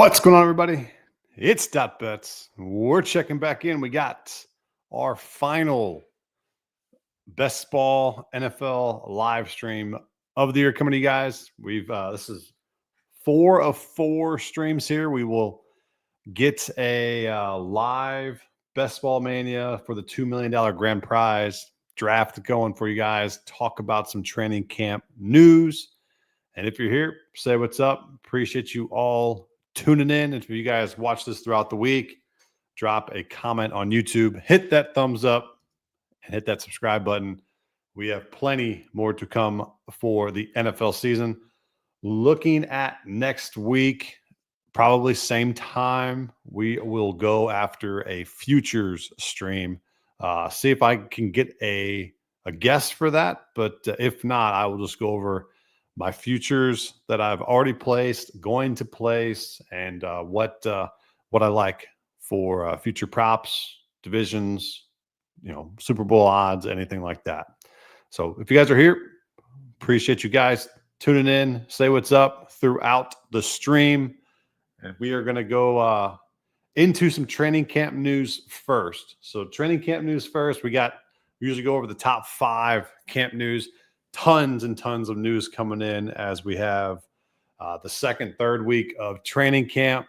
What's going on, everybody? It's DotBets. We're checking back in. We got our final best ball NFL live stream of the year coming to you guys. We've this is 4 of 4 streams here. We will get a live best ball mania for the $2 million grand prize draft going for you guys. Talk about some training camp news. And if you're here, say what's up. Appreciate you all tuning in. And if you guys watch this throughout the week, drop a comment on YouTube, hit that thumbs up, and hit that subscribe button. We have plenty more to come for the NFL season. Looking at next week, probably same time, we will go after a futures stream. See if I can get a guess for that. But if not, I will just go over my futures that I've already placed, going to place, and what I like for future props, divisions, Super Bowl odds, anything like that. So if you guys are here, appreciate you guys tuning in. Say what's up throughout the stream. And we are going to go into some training camp news first. So training camp news first. We usually go over the top 5 camp news. Tons and tons of news coming in as we have the second, third week of training camp.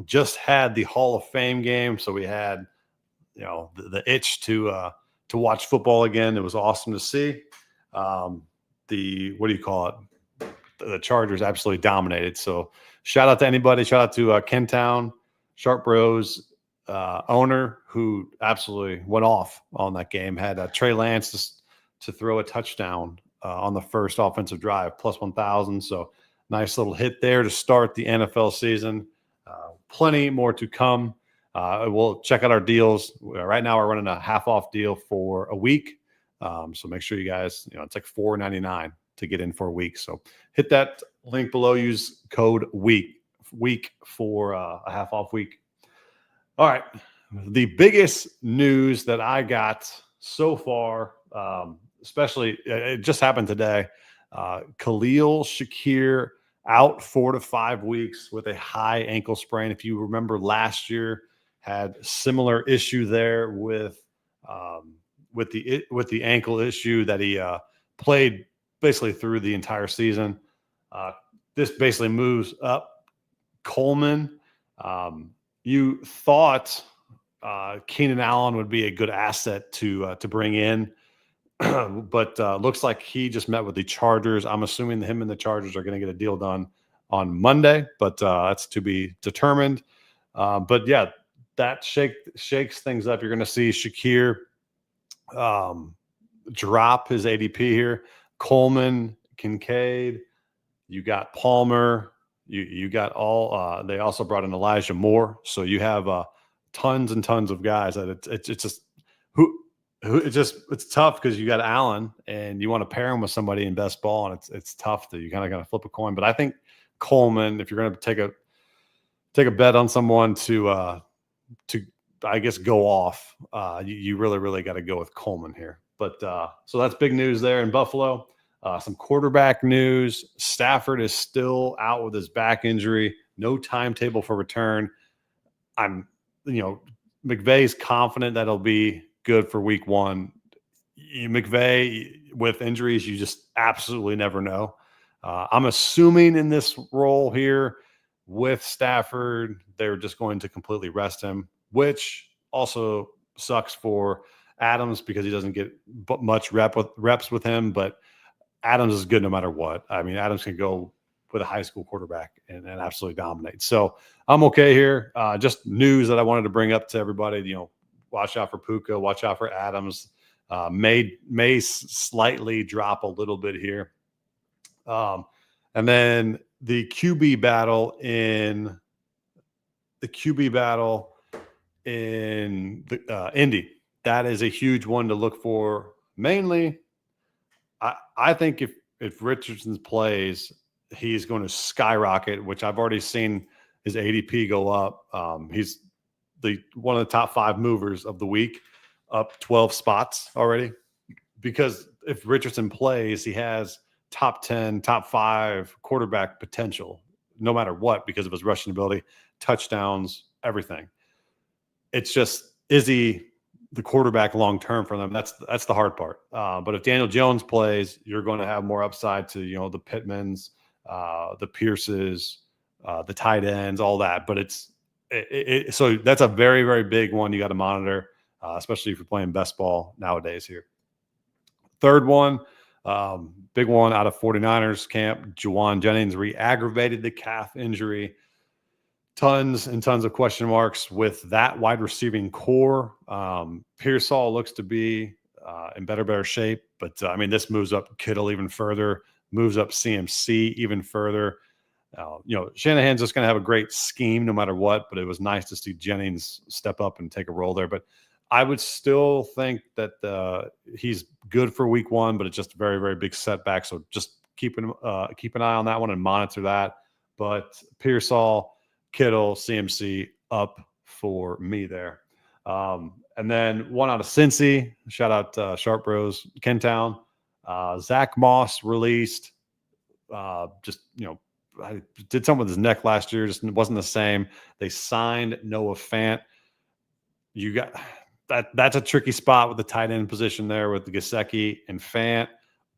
Just had the Hall of Fame game, so we had the itch to watch football again. It was awesome to see. The Chargers absolutely dominated. So shout out to anybody. Shout out to Kentown Sharp Bros owner who absolutely went off on that game. Had Trey Lance to throw a touchdown on the first offensive drive, plus 1,000. So nice little hit there to start the NFL season. Plenty more to come. We'll check out our deals. Right now, we're running a half-off deal for a week. So make sure you guys, it's like $4.99 to get in for a week. So hit that link below. Use code week for a half-off week. All right. The biggest news that I got so far, especially it just happened today. Khalil Shakir out 4 to 5 weeks with a high ankle sprain. If you remember last year, had similar issue there with the ankle issue that he played basically through the entire season. This basically moves up Coleman. You thought Keenan Allen would be a good asset to bring in. But looks like he just met with the Chargers. I'm assuming him and the Chargers are going to get a deal done on Monday, but that's to be determined. But yeah, that shakes things up. You're going to see Shakir drop his ADP here. Coleman, Kincaid, you got Palmer, you got all. They also brought in Elijah Moore, so you have tons and tons of guys that it's just it's tough because you got Allen and you want to pair him with somebody in best ball, and it's tough to you kind of got to flip a coin. But I think Coleman, if you're going to take a bet on someone to I guess go off, you really got to go with Coleman here. But so that's big news there in Buffalo. Some quarterback news. Stafford is still out with his back injury. No timetable for return. McVay's confident that it'll be good for week 1. McVay with injuries, you just absolutely never know. I'm assuming in this role here with Stafford, they're just going to completely rest him, which also sucks for Adams because he doesn't get much reps with him. But Adams is good no matter what. I mean, Adams can go with a high school quarterback and absolutely dominate. So I'm okay here. Just news that I wanted to bring up to everybody. Watch out for Puka. Watch out for Adams. May slightly drop a little bit here. And then the QB battle in Indy. That is a huge one to look for. Mainly, I think if Richardson plays, he's going to skyrocket, which I've already seen his ADP go up. He's one of the top 5 movers of the week, up 12 spots already. Because if Richardson plays, he has top 10, top 5 quarterback potential. no matter what because of his rushing ability, touchdowns, everything. It's just, is he the quarterback long term for them? That's the hard part. But if Daniel Jones plays, you're going to have more upside to the Pittmans, the Pierces, the tight ends, all that. But so that's a very, very big one you got to monitor, especially if you're playing best ball nowadays here. Third one, big one out of 49ers camp, Juwan Jennings re-aggravated the calf injury. Tons and tons of question marks with that wide receiving core. Pearsall looks to be in better shape, but this moves up Kittle even further, moves up CMC even further. Shanahan's just going to have a great scheme no matter what, but it was nice to see Jennings step up and take a role there. But I would still think that he's good for week 1, but it's just a very, very big setback. So just keep an eye on that one and monitor that. But Pearsall, Kittle, CMC up for me there. And then one out of Cincy, shout out Sharp Bros, Kentown. Zach Moss released. I did something with his neck last year, just wasn't the same. They signed Noah Fant. You got that's a tricky spot with the tight end position there with the Gesicki and Fant.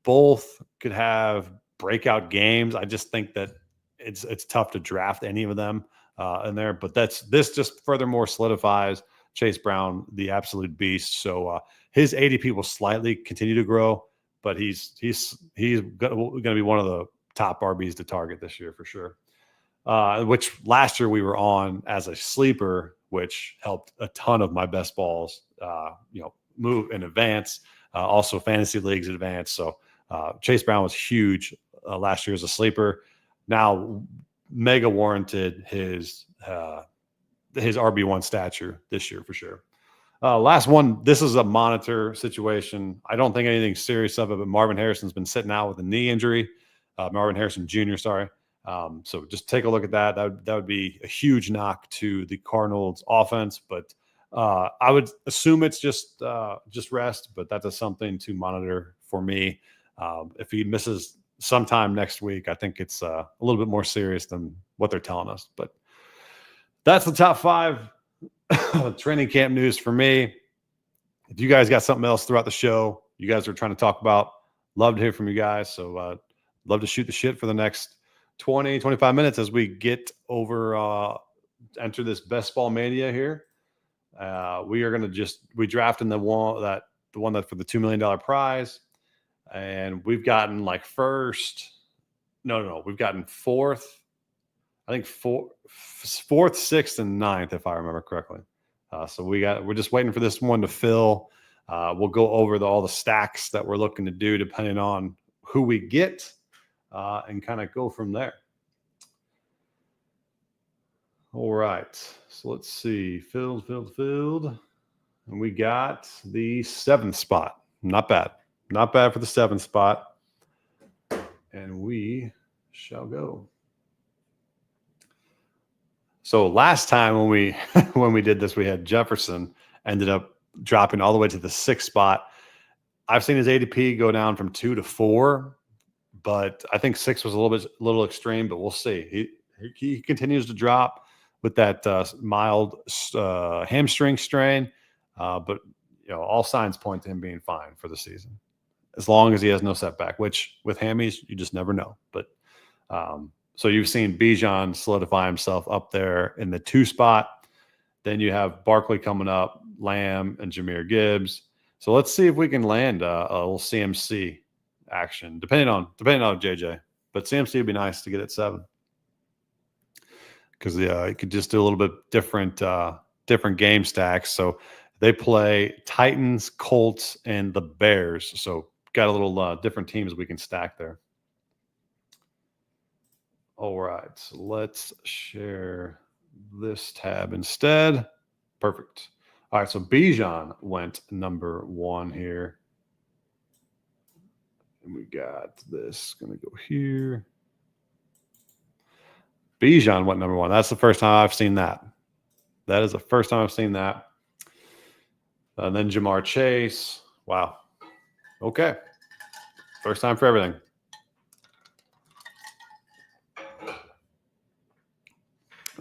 Both could have breakout games. I just think that it's tough to draft any of them in there, but this just furthermore solidifies Chase Brown, the absolute beast. So his ADP will slightly continue to grow, but he's going to be one of the top RBs to target this year for sure. Which last year we were on as a sleeper, which helped a ton of my best balls, move in advance. Also fantasy leagues advance. So Chase Brown was huge last year as a sleeper. Now mega warranted his RB1 stature this year for sure. Last one, this is a monitor situation. I don't think anything serious of it, but Marvin Harrison's been sitting out with a knee injury. Marvin Harrison Jr., sorry. So just take a look at that. That would be a huge knock to the Cardinals offense, but I would assume it's just rest, but that's something to monitor for me. If he misses sometime next week, I think it's a little bit more serious than what they're telling us, but that's the top 5 training camp news for me. If you guys got something else throughout the show you guys are trying to talk about, love to hear from you guys. So love to shoot the shit for the next 20-25 minutes as we get over enter this best ball mania here. We are going to we drafting the one that for the $2 million prize, and we've gotten like first. No, we've gotten fourth. I think fourth, 6th, and 9th, if I remember correctly. So we're just waiting for this one to fill. We'll go over all the stacks that we're looking to do depending on who we get, and kind of go from there. All right. So let's see. Filled. And we got the 7th spot. Not bad. Not bad for the 7th spot. And we shall go. So last time when we did this, we had Jefferson ended up dropping all the way to the 6th spot. I've seen his ADP go down from 2 to 4, but I think 6 was a little extreme, but we'll see. He continues to drop with that mild hamstring strain, but all signs point to him being fine for the season, as long as he has no setback. Which with hammies, you just never know. But so you've seen Bijan solidify himself up there in the 2 spot. Then you have Barkley coming up, Lamb, and Jahmyr Gibbs. So let's see if we can land a little CMC action, depending on JJ. But CMC would be nice to get at 7, because it could just do a little bit different game stacks. So they play Titans, Colts, and the Bears. So got a little different teams we can stack there. All right, so let's share this tab instead. Perfect. All right, so Bijan went number 1 here. And we got this going to go here. Bijan went number 1. That's the first time I've seen that. That is the first time I've seen that. And then Jamar Chase. Wow. Okay. First time for everything.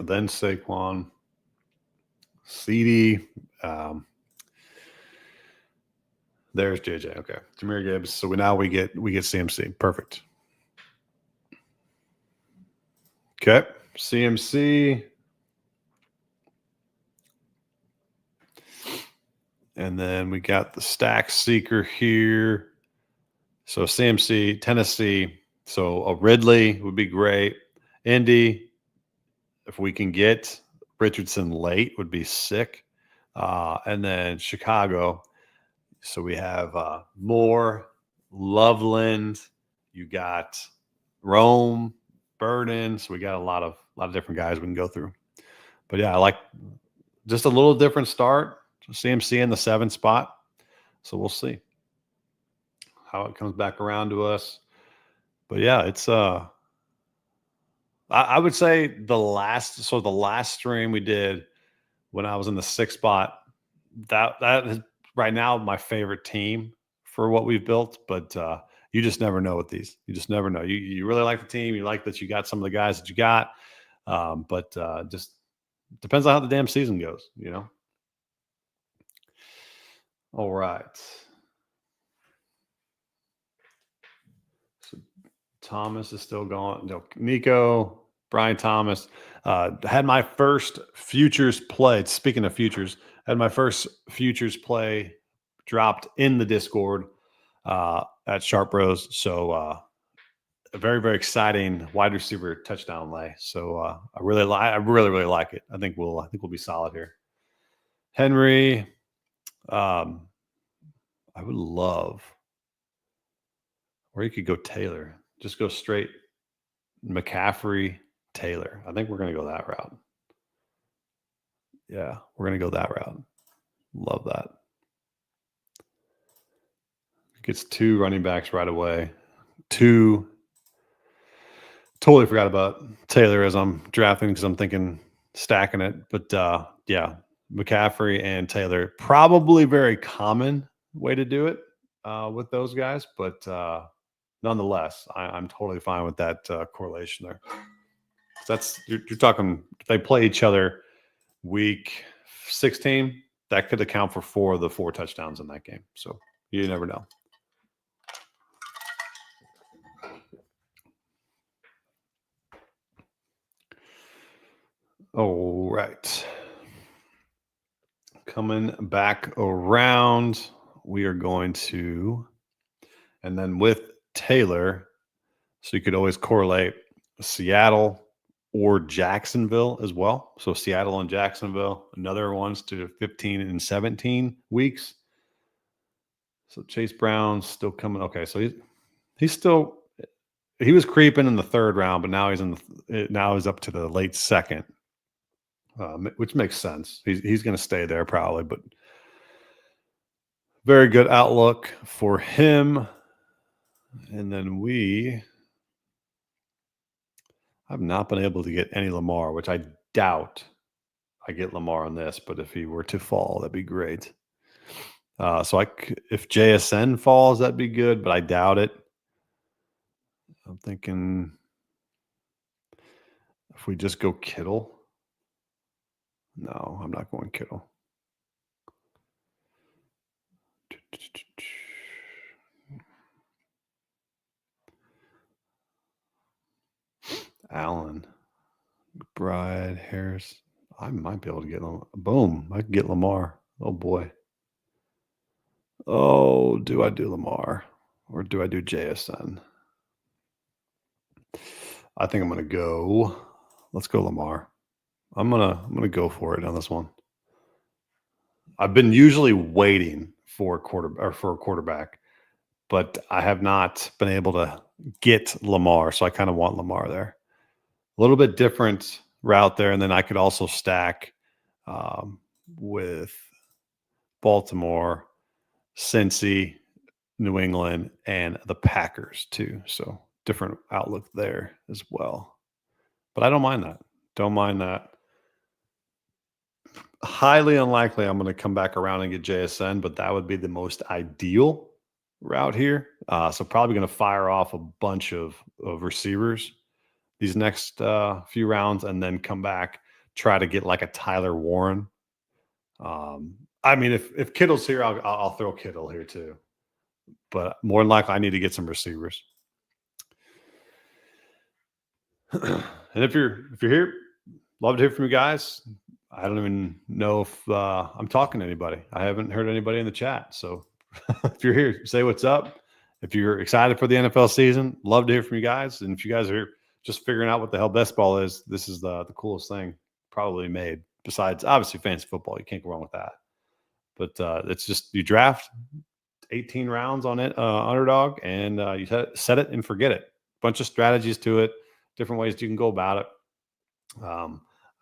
then Saquon, CD. There's JJ. Okay, Jahmyr Gibbs. So we get CMC. Perfect. Okay, CMC. And then we got the stack seeker here. So CMC, Tennessee. So a Ridley would be great. Indy, if we can get Richardson late, would be sick. And then Chicago. So we have Moore, Loveland. You got Rome, Burden. So we got a lot of different guys we can go through. But yeah, I like just a little different start. CMC in the 7th spot. So we'll see how it comes back around to us. But yeah, it's I would say the last stream we did when I was in the 6th spot, that is right now my favorite team for what we've built. But you just never know with these. You just never know. You really like the team. You like that you got some of the guys that you got. But just depends on how the damn season goes, you know. All right. So Thomas is still going. No, Nico, Brian Thomas. Had my first futures play. Speaking of futures, had my first futures play dropped in the Discord at Sharp Bros. So a very, very exciting wide receiver touchdown lay. So I really like it. I think we'll be solid here. Henry, I would love, or you could go Taylor. Just go straight McCaffrey, Taylor. I think we're going to go that route. Yeah, we're going to go that route. Love that. Gets 2 running backs right away. 2. Totally forgot about Taylor as I'm drafting because I'm thinking stacking it. But yeah, McCaffrey and Taylor, probably very common way to do it with those guys. But nonetheless, I'm totally fine with that correlation there. That's you're talking. If they play each other week 16, that could account for 4 of the 4 touchdowns in that game. So you never know. All right. Coming back around, we are going to, and then with Taylor, so you could always correlate Seattle or Jacksonville as well. So Seattle and Jacksonville, another ones to 15 and 17 weeks. So Chase Brown's still coming. Okay, so he was creeping in the 3rd round, but now he's up to the late 2nd, which makes sense. He's going to stay there probably, but very good outlook for him. And then I've not been able to get any Lamar, which I doubt I get Lamar on this, but if he were to fall, that'd be great. So if JSN falls, that'd be good, but I doubt it. I'm thinking if we just go Kittle. No, I'm not going Kittle. Allen, McBride, Harris. I might be able to get Lamar. Boom. I can get Lamar. Oh, boy. Oh, do I do Lamar or do I do JSN? I think I'm going to go. Let's go Lamar. I'm gonna go for it on this one. I've been usually waiting for a quarterback, but I have not been able to get Lamar, so I kind of want Lamar there. A little bit different route there, and then I could also stack with Baltimore, Cincy, New England, and the Packers too. So different outlook there as well. But I don't mind that. Don't mind that. Highly unlikely I'm going to come back around and get JSN, but that would be the most ideal route here. So probably going to fire off a bunch of receivers these next few rounds and then come back try to get like a Tyler Warren. I mean, if Kittle's here, I'll throw Kittle here too. But more than likely, I need to get some receivers. And if you're here, love to hear from you guys. I don't even know if I'm talking to anybody. I haven't heard anybody in the chat. So if you're here, say what's up. If you're excited for the NFL season, love to hear from you guys. And if you guys are just figuring out what the hell best ball is, this is the coolest thing probably made. Besides, obviously, fantasy football. You can't go wrong with that. But it's just you draft 18 rounds on it, Underdog, and you set it and forget it. Bunch of strategies to it, different ways you can go about it.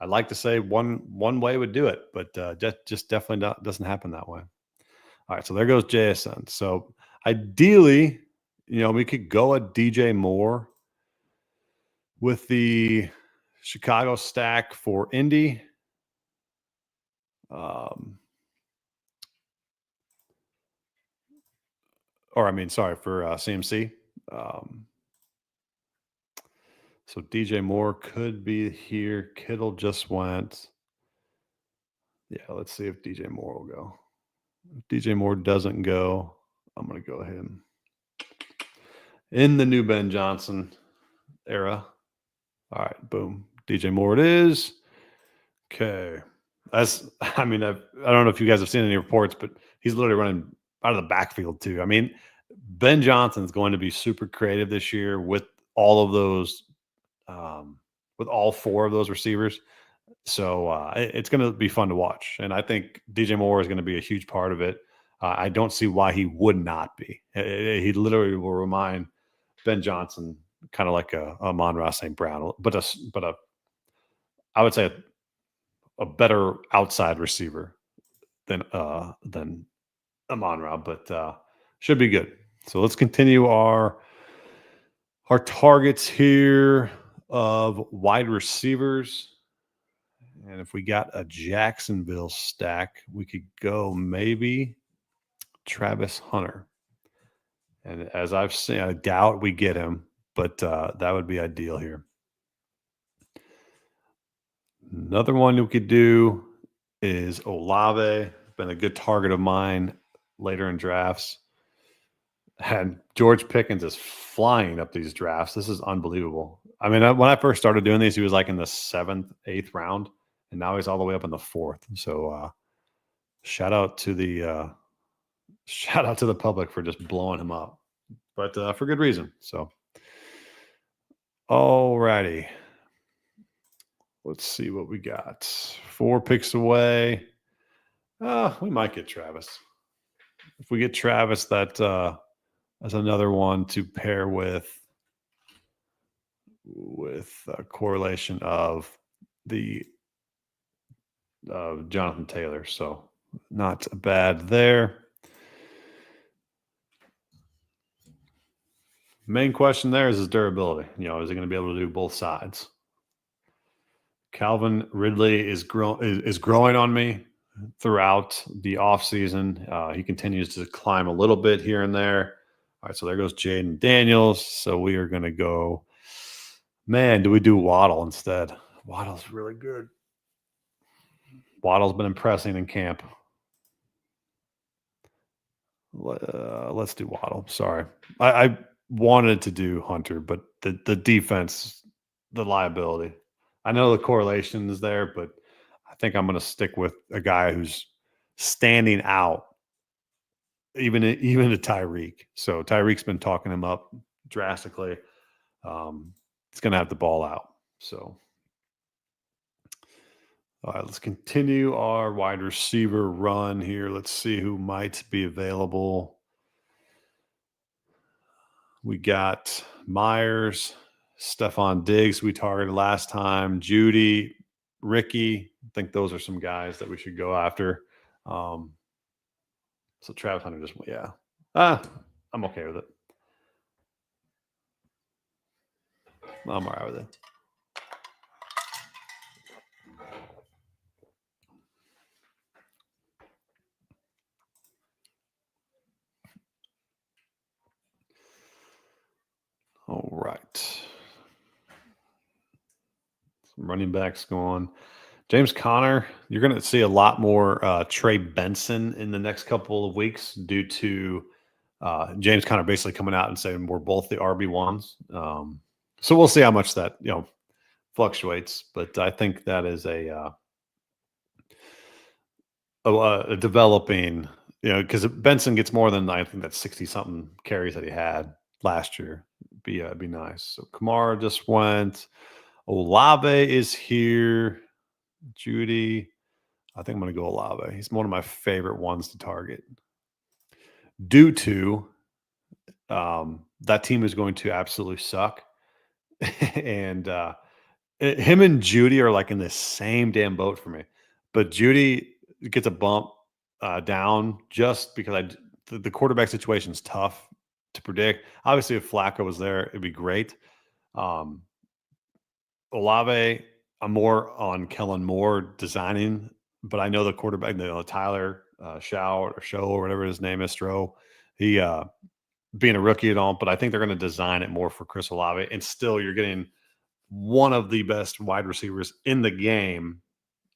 I'd like to say one way would do it, but just definitely doesn't happen that way. All right, so there goes JSN. So ideally, we could go a DJ Moore with the Chicago stack for Indy. For CMC. So DJ Moore could be here. Kittle just went. Yeah, let's see if DJ Moore will go. If DJ Moore doesn't go, I'm going to go ahead in the new Ben Johnson era. All right, boom. DJ Moore it is. Okay. I don't know if you guys have seen any reports, but he's literally running out of the backfield too. I mean, Ben Johnson's going to be super creative this year with all of those, with all four of those receivers. So it's going to be fun to watch. And I think DJ Moore is going to be a huge part of it. I don't see why he would not be. He literally will remind Ben Johnson kind of like a Amon-Ra St. Brown, but I would say a better outside receiver than Amon-Ra, but should be good. So let's continue our targets here of wide receivers. And if we got a Jacksonville stack, we could go maybe Travis Hunter. And as I've seen, I doubt we get him, but that would be ideal here. Another one we could do is Olave. Been a good target of mine later in drafts. And George Pickens is flying up these drafts. This is unbelievable. I mean, when I first started doing these, he was like in the 7th, 8th round, and now he's all the way up in the 4th. So shout out to the public for just blowing him up, but for good reason. So, alrighty, let's see what we got. 4 picks away. We might get Travis. If we get Travis, that's another one to pair with a correlation of the Jonathan Taylor. So not bad there. Main question there is his durability. Is he going to be able to do both sides? Calvin Ridley is growing on me throughout the offseason. He continues to climb a little bit here and there. All right, so there goes Jaden Daniels. So we are going to go, man, do we do Waddle instead? Waddle's really good. Waddle's been impressing in camp. Let's do Waddle. Sorry. I wanted to do Hunter, but the defense, the liability. I know the correlation is there, but I think I'm going to stick with a guy who's standing out, even to Tyreek. So Tyreek's been talking him up drastically. He's going to have the ball out. So, all right, let's continue our wide receiver run here. Let's see who might be available. We got Myers, Stephon Diggs we targeted last time, Judy, Ricky. I think those are some guys that we should go after. So Travis Hunter just, yeah. I'm okay with it. I'm all right with it. All right. Some running backs going. James Conner, you're going to see a lot more Trey Benson in the next couple of weeks due to James Conner basically coming out and saying we're both the RB1s. So we'll see how much that fluctuates, but I think that is a developing, because Benson gets more than I think that 60 something carries that he had last year. Be nice. So Kamara just went. Olave is here. Judy. I think I'm going to go Olave. He's one of my favorite ones to target due to that team is going to absolutely suck. And him and Judy are like in the same damn boat for me. But Judy gets a bump down just because the quarterback situation is tough to predict. Obviously, if Flacco was there, it'd be great. Um, Olave, I'm more on Kellen Moore designing, but I know the quarterback, Tyler Show or whatever his name is, Stroh. He being a rookie and all, but I think they're going to design it more for Chris Olave. And still, you're getting one of the best wide receivers in the game,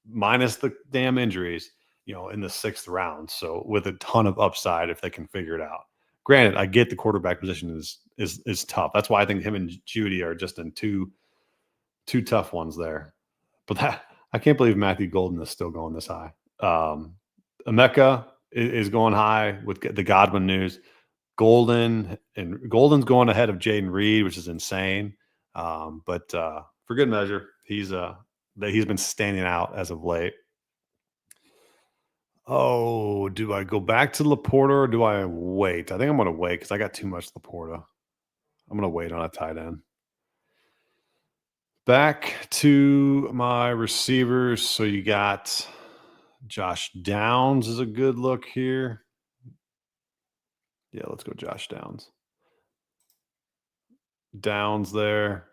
minus the damn injuries, in the 6th round. So with a ton of upside if they can figure it out. Granted, I get the quarterback position is tough. That's why I think him and Judy are just in two tough ones there. But I can't believe Matthew Golden is still going this high. Emeka is going high with the Godwin news. Golden's going ahead of Jaden Reed, which is insane. But for good measure, he's been standing out as of late. Oh, do I go back to Laporta or do I wait? I think I'm going to wait because I got too much Laporta. I'm going to wait on a tight end. Back to my receivers. So you got Josh Downs is a good look here. Yeah, let's go Josh Downs. Downs there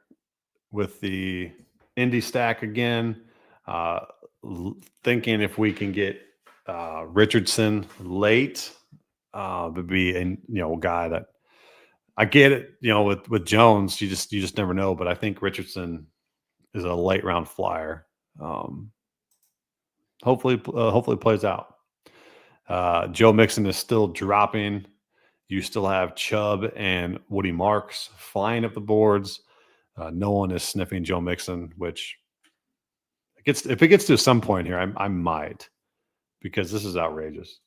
with the Indy stack again. Thinking if we can get Richardson late, would be a guy that I get it. With Jones, you just never know. But I think Richardson is a late round flyer. Hopefully plays out. Joe Mixon is still dropping. You still have Chubb and Woody Marks flying up the boards. No one is sniffing Joe Mixon, which if it gets to some point here, I might, because this is outrageous.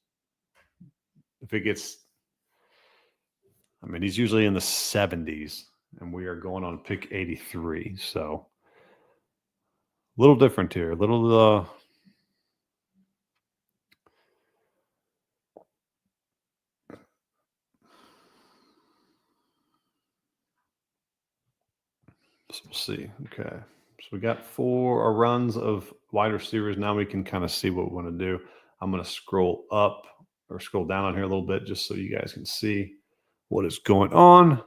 If it gets, he's usually in the 70s, and we are going on pick 83. So a little different here. A little so we'll see. Okay. So we got 4 runs of wide receivers. Now we can kind of see what we want to do. I'm going to scroll up or scroll down on here a little bit just so you guys can see what is going on.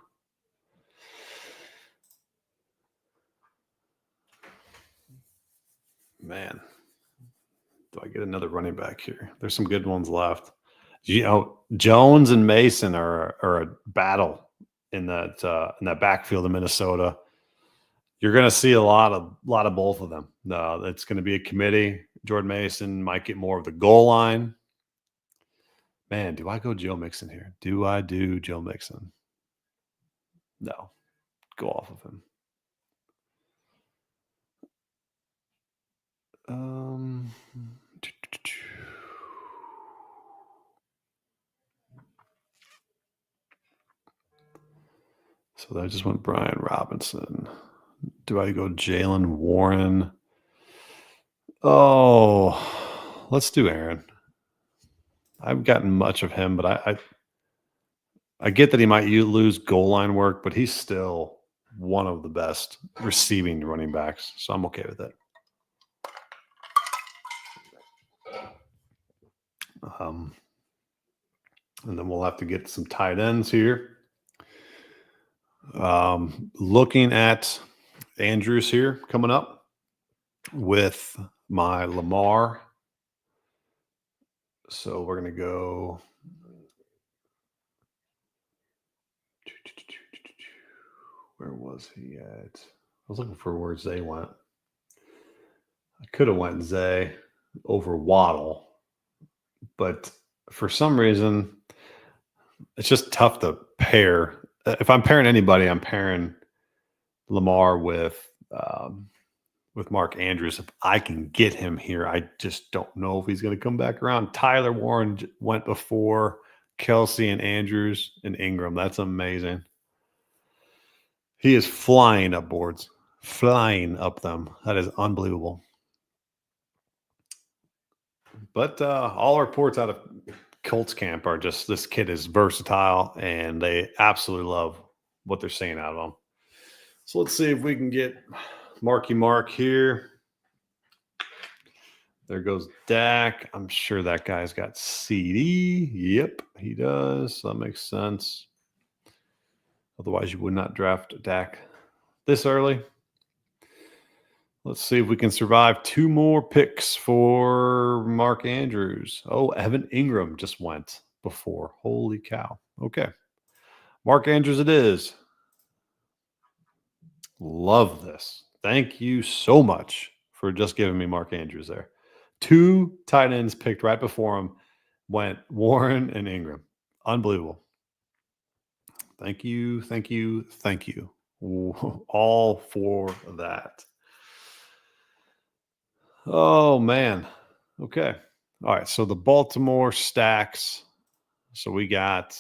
Man, do I get another running back here? There's some good ones left. Jones and Mason are a battle in that backfield of Minnesota. You're going to see a lot of both of them. It's going to be a committee. Jordan Mason might get more of the goal line. Man, do I go Joe Mixon here? Do I do Joe Mixon? No, go off of him. So I just went Brian Robinson. Do I go Jalen Warren? Oh, let's do Aaron. I haven't gotten much of him, but I get that he might lose goal line work, but he's still one of the best receiving running backs. So I'm okay with it. And then we'll have to get some tight ends here. Looking at Andrews here coming up with my Lamar. So we're going to go. Where was he at? I was looking for where they went. I could have went Zay over Waddle, but for some reason, it's just tough to pair. If I'm pairing anybody, I'm pairing Lamar with Mark Andrews. If I can get him here, I just don't know if he's going to come back around. Tyler Warren went before Kelsey and Andrews and Ingram. That's amazing. He is flying up boards, flying up them. That is unbelievable. But all reports out of Colts camp are just this kid is versatile, and they absolutely love what they're seeing out of him. So let's see if we can get Marky Mark here. There goes Dak. I'm sure that guy's got CD. Yep, he does. So that makes sense. Otherwise, you would not draft Dak this early. Let's see if we can survive 2 more picks for Mark Andrews. Oh, Evan Ingram just went before. Holy cow. Okay. Mark Andrews it is. Love this. Thank you so much for just giving me Mark Andrews there. 2 tight ends picked right before him went Warren and Ingram. Unbelievable. Thank you. Thank you. Thank you. All for that. Oh, man. Okay. All right. So the Baltimore stacks. So we got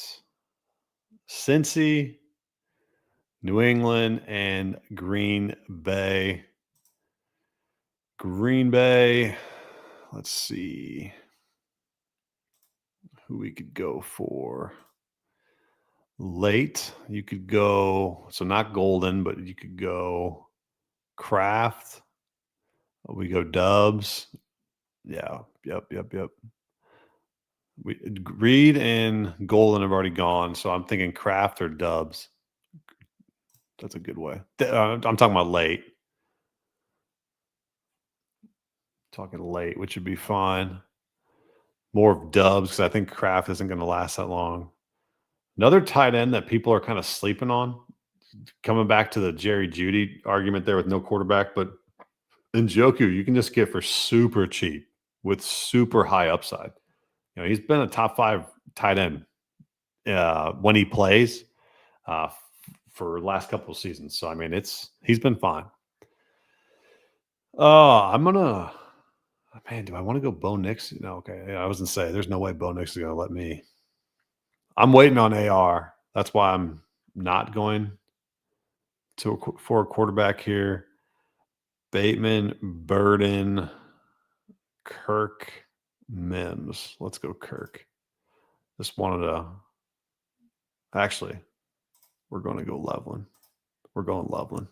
Cincy, New England, and Green Bay. Green Bay. Let's see who we could go for. Late, you could go, so not Golden, but you could go Kraft. We go Dubs. Yeah. Yep. Reed and Golden have already gone, so I'm thinking Kraft or Dubs. That's a good way. I'm talking about late. Talking late, which would be fine. More of Dubs because I think Kraft isn't going to last that long. Another tight end that people are kind of sleeping on, coming back to the Jerry Jeudy argument there with no quarterback, but Njoku you can just get for super cheap with super high upside. You know, he's been a top 5 tight end when he plays for the last couple of seasons. So I mean, he's been fine. I'm gonna. Man, do I want to go Bo Nix? No, okay. I was gonna say there's no way Bo Nix is gonna let me. I'm waiting on AR. That's why I'm not going for a quarterback here. Bateman, Burden, Kirk, Mims. Let's go Kirk. Just wanted to. Actually, we're going to go Loveland. We're going Loveland.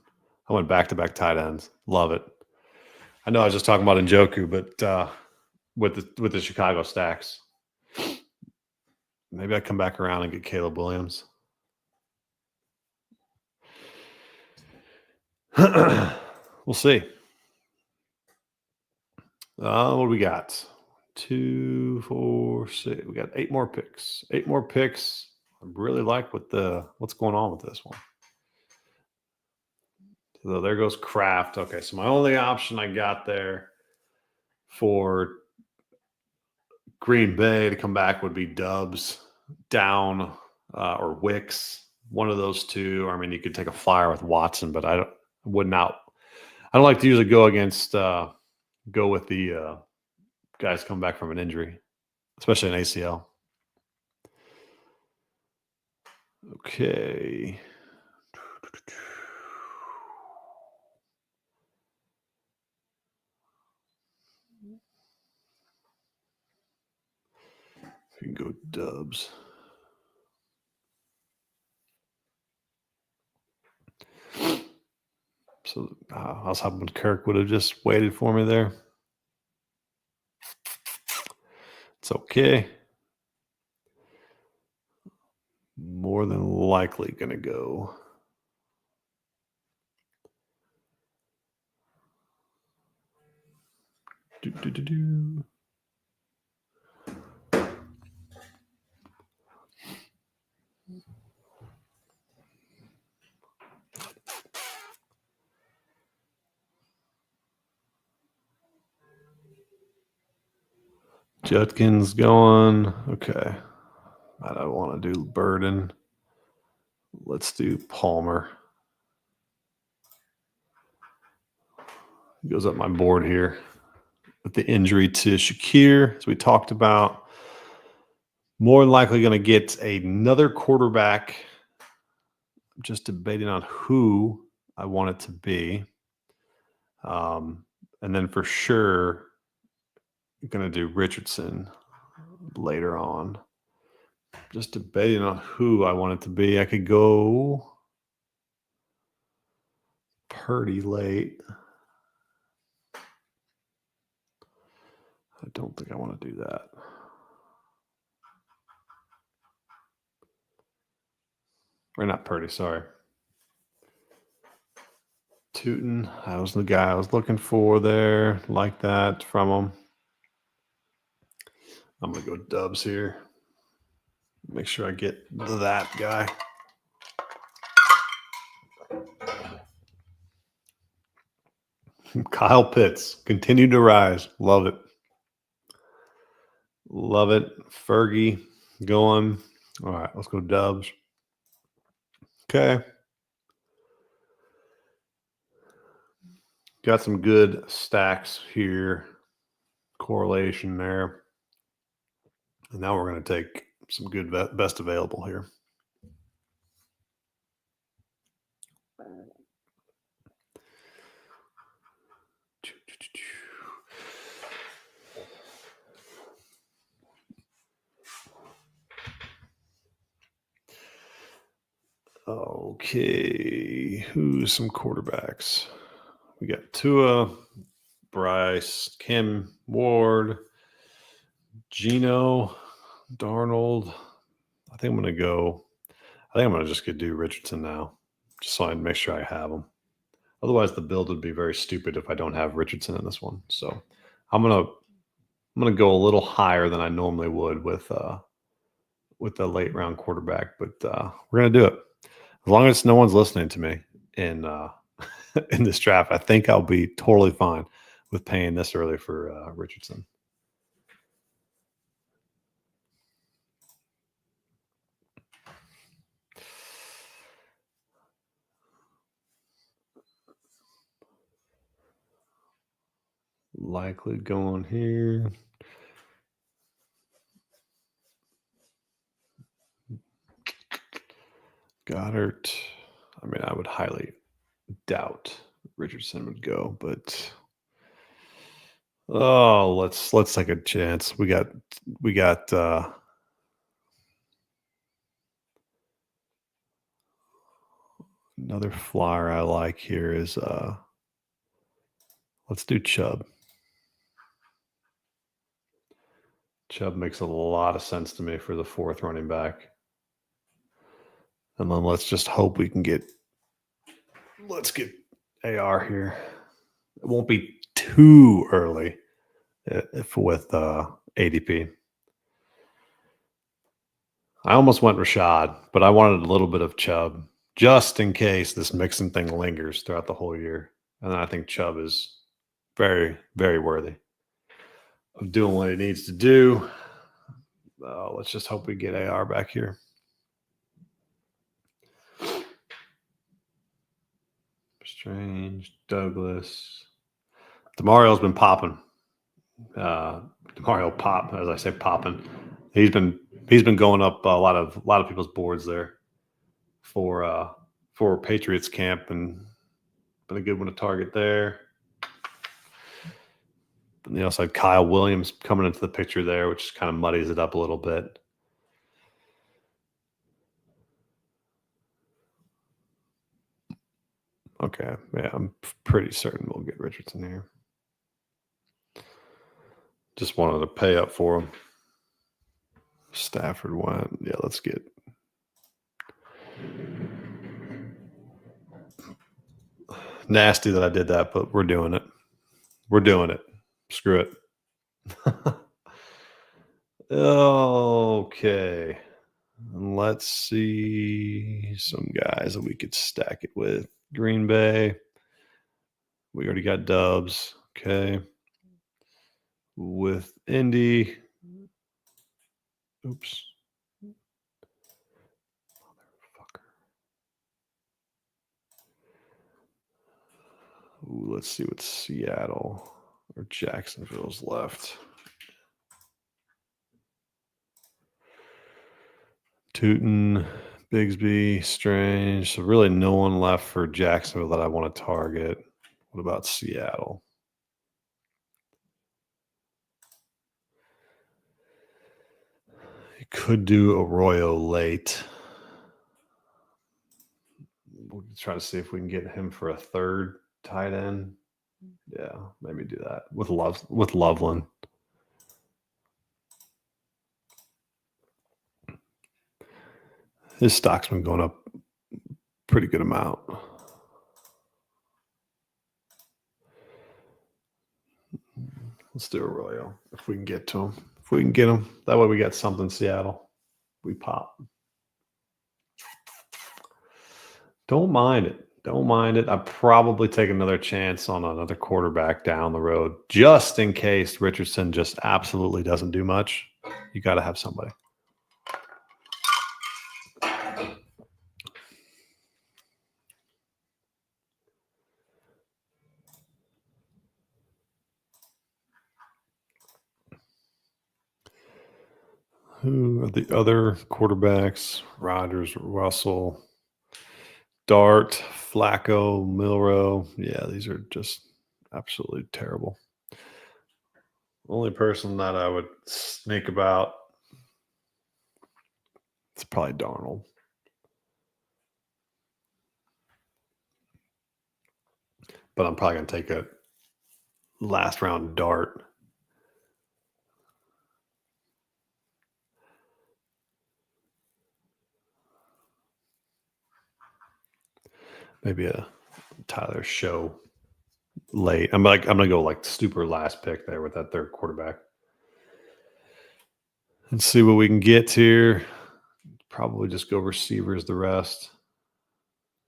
I went back-to-back tight ends. Love it. I know I was just talking about Njoku, but with the Chicago stacks, maybe I come back around and get Caleb Williams. We'll see. What do we got? 2, 4, 6. We got 8 more picks. 8 more picks. I really like what's going on with this one. So there goes Kraft. Okay, so my only option I got there for Green Bay to come back would be Dubs down or Wicks. One of those 2. I mean, you could take a flyer with Watson, but I don't like to usually go with the guys come back from an injury, especially an ACL. Okay. We can go Dubs. So I was hoping Kirk would have just waited for me there. It's okay. More than likely going to go. Do. Judkins going. Okay. I don't want to do Burden. Let's do Palmer. Goes up my board here with the injury to Shakir, as we talked about. More than likely going to get another quarterback. I'm just debating on who I want it to be. And then for sure, I'm going to do Richardson later on. Just debating on who I want it to be. I could go Purdy late. I don't think I want to do that. Or not Purdy, sorry. Tootin, that was the guy I was looking for there. Like that from him. I'm going to go Dubs here. Make sure I get that guy. Kyle Pitts, continue to rise. Love it. Love it. Fergie going. All right, let's go Dubs. Okay. Got some good stacks here. Correlation there. And now we're going to take some good best available here. Okay, who's some quarterbacks? We got Tua, Bryce, Kim Ward, Gino, Darnold. I think I'm going to just do Richardson now, just so I make sure I have him. Otherwise, the build would be very stupid if I don't have Richardson in this one. So I'm gonna go a little higher than I normally would with the late round quarterback, but we're gonna do it as long as no one's listening to me in in this draft. I think I'll be totally fine with paying this early for Richardson. Likely going here. Goddard. I mean, I would highly doubt Richardson would go, but let's take a chance. We got another flyer I like here is let's do Chubb. Chubb makes a lot of sense to me for the fourth running back. And then let's just hope we can let's get AR here. It won't be too early if with ADP. I almost went Rashad, but I wanted a little bit of Chubb just in case this Mixon thing lingers throughout the whole year. And then I think Chubb is very, very worthy of doing what he needs to do. Let's just hope we get AR back here. Strange, Douglas. DeMario's been popping. DeMario pop, as I say, popping. He's been going up a lot of people's boards there for Patriots camp, and been a good one to target there. And you also had Kyle Williams coming into the picture there, which kind of muddies it up a little bit. Okay, yeah, I'm pretty certain we'll get Richardson here. Just wanted to pay up for him. Stafford went. Yeah, let's get. Nasty that I did that, but we're doing it. We're doing it. Screw it. Okay. Let's see some guys that we could stack it with. Green Bay. We already got Dubs. Okay. With Indy, Oops. Motherfucker. Ooh, let's see what Seattle or Jacksonville's left. Tootin, Bigsby, Strange. So really no one left for Jacksonville that I want to target. What about Seattle? You could do Arroyo late. We'll try to see if we can get him for a third tight end. Yeah, maybe do that with Loveland. His stock's been going up pretty good amount. Let's do Arroyo if we can get to him. If we can get him, that way we got something Seattle. We pop. Don't mind it. Don't mind it. I'd probably take another chance on another quarterback down the road, just in case Richardson just absolutely doesn't do much. You got to have somebody. Who are the other quarterbacks? Rodgers, Russell, Dart, Flacco, Milrow. Yeah, these are just absolutely terrible. Only person that I would think about, it's probably Darnold. But I'm probably going to take a last round Dart. Maybe a Tyler Show late. I'm gonna go like super last pick there with that third quarterback. And see what we can get here. Probably just go receivers the rest.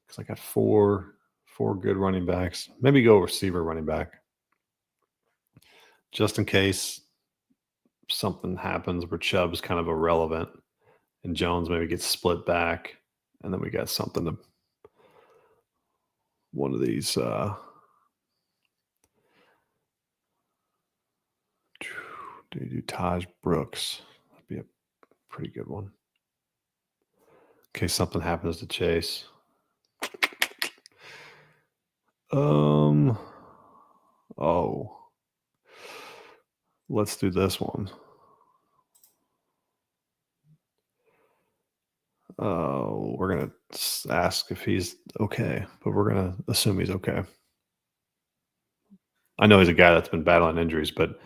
Because I got four good running backs. Maybe go receiver running back. Just in case something happens where Chubb's kind of irrelevant and Jones maybe gets split back. And then we got something to one of these do you do Taj Brooks? That'd be a pretty good one. In case something happens to Chase. Oh. Let's do this one. We're going to ask if he's okay, but we're going to assume he's okay. I know he's a guy that's been battling injuries, but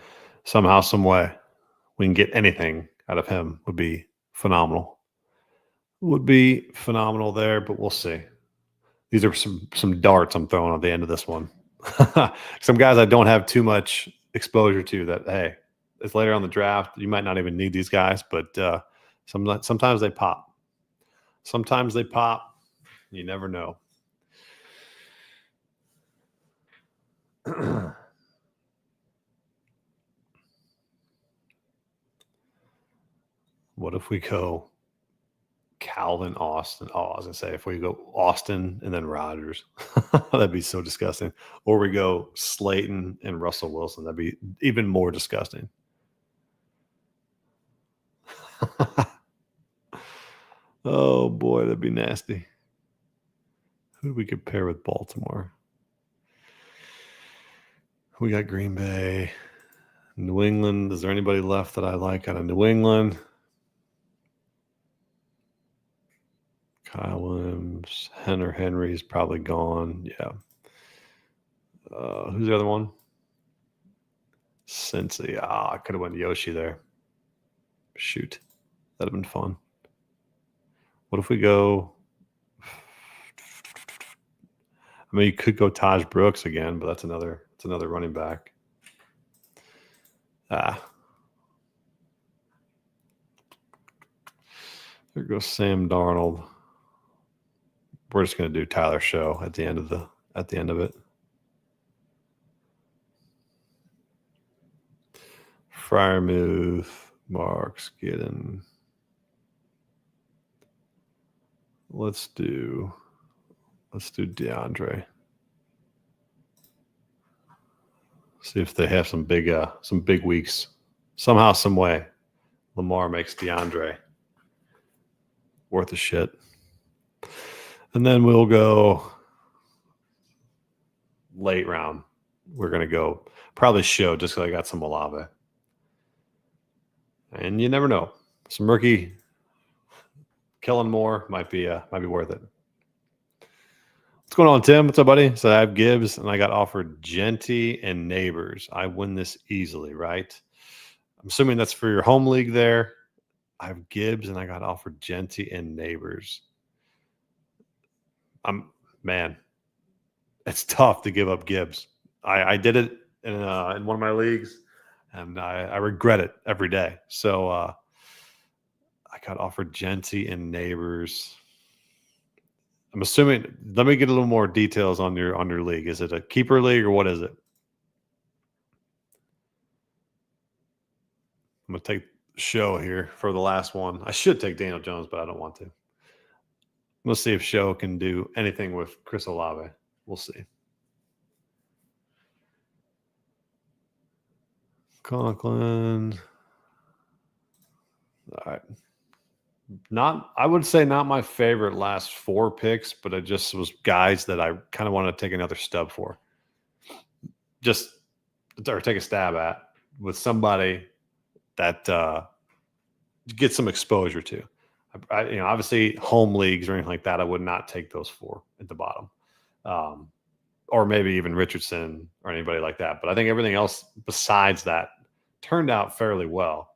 somehow, some way, we can get anything out of him would be phenomenal. Would be phenomenal there, but we'll see. These are some darts I'm throwing at the end of this one. Some guys I don't have too much exposure to that, hey, it's later on the draft. You might not even need these guys, but sometimes they pop. Sometimes they pop. You never know. What if we go Calvin, Austin? Oh, I was going to say, if we go Austin and then Rodgers, that'd be so disgusting. Or we go Slayton and Russell Wilson. That'd be even more disgusting. Oh, boy, that'd be nasty. Who do we compare with Baltimore? We got Green Bay, New England. Is there anybody left that I like out of New England? Kyle Williams, Henry's probably gone. Yeah. Who's the other one? Cincy. I could have went Yoshi there. Shoot. That'd have been fun. What if we go? I mean, you could go Taj Brooks again, but that's another running back. There goes Sam Darnold. We're just going to do Tyler Show at the end of it. Fryermuth, Marks, Gideon. Let's do DeAndre. See if they have some big weeks. Somehow, some way, Lamar makes DeAndre worth a shit. And then we'll go late round. We're gonna go probably show just because I got some Olave. And you never know. Some rookie Kellen Moore might be worth it. What's going on, Tim? What's up, buddy? So I have Gibbs, and I got offered Genty and Neighbors. I win this easily, right? I'm assuming that's for your home league there. I have Gibbs, and I got offered Genty and Neighbors. Man, it's tough to give up Gibbs. I did it in one of my leagues, and I regret it every day. So I got offered Genty and Neighbors. I'm assuming. Let me get a little more details on your league. Is it a keeper league or what is it? I'm gonna take Show here for the last one. I should take Daniel Jones, but I don't want to. We'll see if Show can do anything with Chris Olave. We'll see. Conklin. All right. I would say not my favorite last 4 picks, but it just was guys that I kind of want to take another stub for. Or take a stab at with somebody that get some exposure to. Obviously home leagues or anything like that, I would not take those 4 at the bottom. Or maybe even Richardson or anybody like that. But I think everything else besides that turned out fairly well.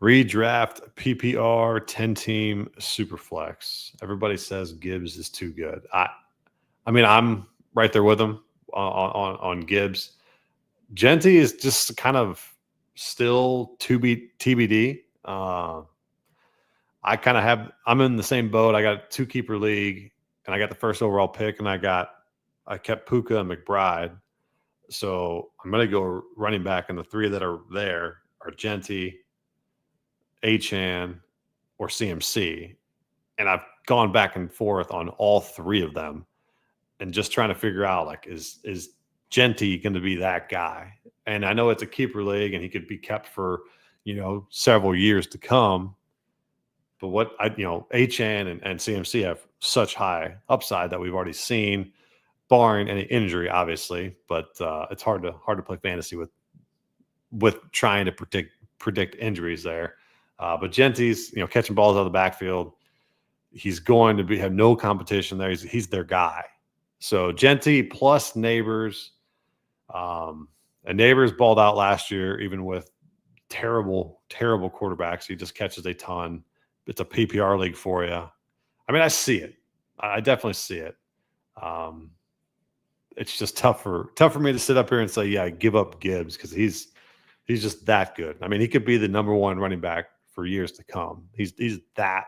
Redraft PPR 10-team Superflex. Everybody says Gibbs is too good. I mean, I'm right there with them on Gibbs. Genty is just kind of still TBD. I'm in the same boat. I got a 2-keeper league, and I got the first overall pick, and I kept Puka and McBride. So I'm going to go running back, and the 3 that are there are Genty, Achane, or CMC. And I've gone back and forth on all 3 of them and just trying to figure out, like, is Genty going to be that guy? And I know it's a keeper league and he could be kept for, several years to come. But Achane and CMC have such high upside that we've already seen, barring any injury, obviously. But it's hard to play fantasy with trying to predict injuries there. But Genty's, catching balls out of the backfield. He's going to have no competition there. He's their guy. So Genty plus Neighbors. And Neighbors balled out last year, even with terrible quarterbacks. He just catches a ton. It's a PPR league for you. I mean, I see it. I definitely see it. It's just tough for me to sit up here and say, yeah, give up Gibbs, because he's just that good. I mean, he could be the number 1 running back for years to come. He's that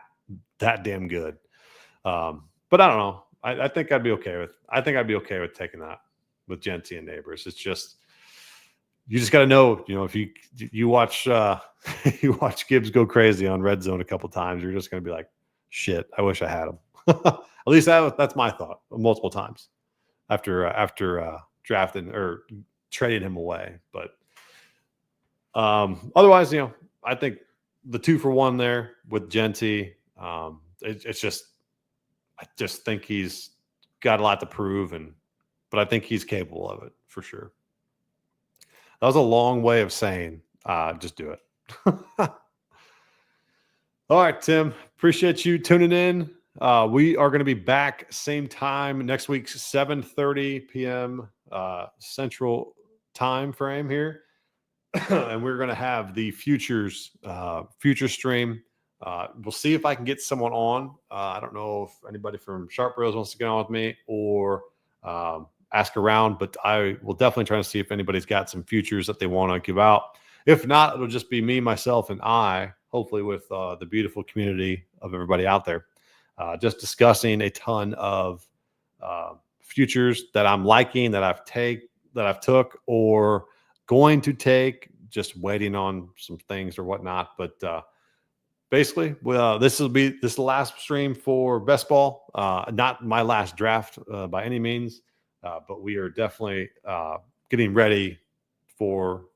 damn good. But I don't know. I think I'd be okay with taking that with Genty and Neighbors. It's just, you just got to know, if you watch you watch Gibbs go crazy on red zone a couple times, you're just going to be like, shit, I wish I had him. At least that's my thought multiple times after drafting or trading him away. But otherwise, I think the 2-for-1 there with Genty, it's just, I just think he's got a lot to prove, but I think he's capable of it for sure. That was a long way of saying, just do it. All right, Tim, appreciate you tuning in. We are going to be back same time next week, 7:30 p.m. Central time frame here. And we're going to have the future stream. We'll see if I can get someone on. I don't know if anybody from Sharp Bros wants to get on with me or ask around, but I will definitely try to see if anybody's got some futures that they want to give out. If not, it'll just be me, myself, and I, hopefully with the beautiful community of everybody out there, just discussing a ton of futures that I'm liking, that I've took or going to take, just waiting on some things or whatnot. But basically, well, this is the last stream for best ball. Not my last draft by any means, but we are definitely getting ready for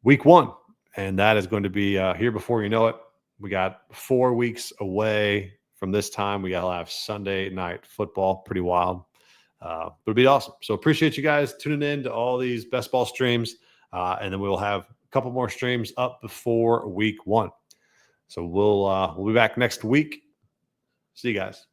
week 1, and that is going to be here before you know it. We got 4 weeks away from this time. We got to have Sunday night football. Pretty wild. But it'll be awesome. So appreciate you guys tuning in to all these best ball streams. And then we'll have a couple more streams up before week 1. So we'll be back next week. See you guys.